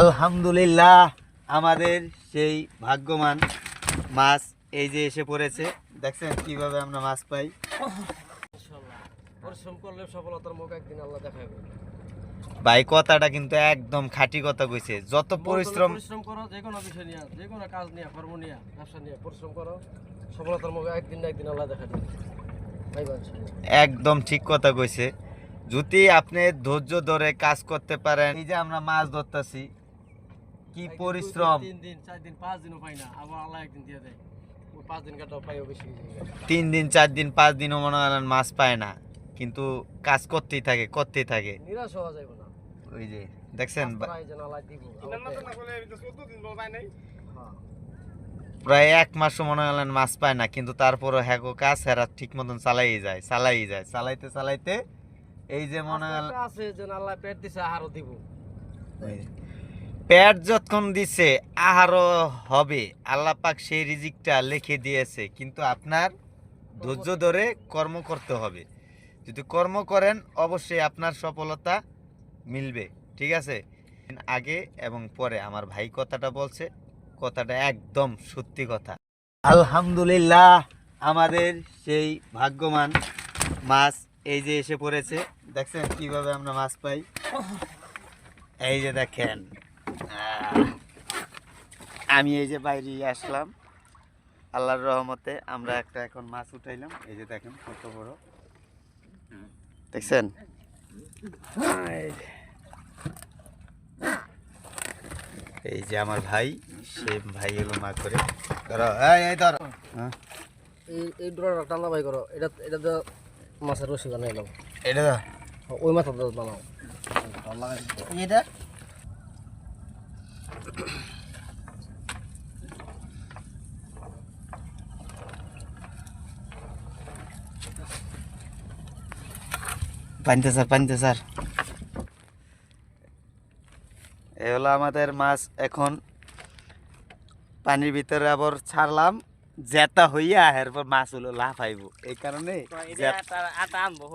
আলহামদুলিল্লাহ আমাদের সেই ভাগ্যবান মাছ এই যে এসে পড়েছে। দেখছেন কিভাবে আমরা মাছ পাই। ইনশাআল্লাহ পরিশ্রম করলে সফলতার মুখ একদিন আল্লাহ দেখাবে। ভাই কথাটা কিন্তু একদম খাঁটি কথা কইছে। যত পরিশ্রম করো, যে কোনো বিষয় নিয়ে, যে কোনো কাজ নিয়ে, কর্ম নিয়ে, ব্যবসা নিয়ে পরিশ্রম করো, সফলতার মুখ একদিন না একদিন আল্লাহ দেখাবে। একদম ঠিক কথা কইছে। যদি আপনি ধৈর্য ধরে কাজ করতে পারেন, এই যে আমরা মাছ ধরতেছি, কি পরিশ্রম। 3 দিন 4 দিন 5 দিনও পাই না, আবার আল্লাহ একদিন দিয়ে দেয়। ওই 5 দিন কাটাও পাইও বেশি। 3 দিন 4 দিন 5 দিনও মনে করেন মাছ পায় না, কিন্তু কাজ করতেই থাকে নিরাশ হওয়া যাবে না। ওই যে দেখছেন প্রায় 1 মাসও মনে করেন মাছ পায় না, কিন্তু তারপরও হ্যাগো কাজ হেরা ঠিক মতন চালাইতে এই যে মনে আছে যে আল্লাহ পেট দিছে আহারও দিব। পেট যতক্ষণ দিছে আহারও হবে, আল্লাহ পাক সেই রিজিকটা লিখে দিয়েছে, কিন্তু আপনার ধৈর্য ধরে কর্ম করতে হবে। যদি কর্ম করেন অবশ্যই আপনার সফলতা মিলবে। ঠিক আছে, আগে এবং পরে আমার ভাই কথাটা বলছে, কথাটা একদম সত্যি কথা। আলহামদুলিল্লাহ আমাদের সেই ভাগ্যবান মাছ এই যে এসে পড়েছে। দেখছেন কিভাবে আমরা মাছ পাই। এই যে দেখেন আমি এই যে বাইরে আসলাম, আল্লাহর রহমতে আমরা একটা এখন মাছ উঠাইলাম। এই যে দেখেন কত বড়, দেখছেন। এই যে আমার ভাই, সে ভাই এলো মা করে ধরো, এই ধরো। এই ডোরা টানা ভাই করো, এটা তো মাছের রসি বানাইলাম। এটা ওই মাথা বানাও এটা পানিতে স্যার এ হলো আমাদের মাছ। এখন পানির ভিতরে আবার ছাড়লাম, জেতা হইয়া এরপর মাছ হলো লাফাইব, এই কারণে আটা আনবো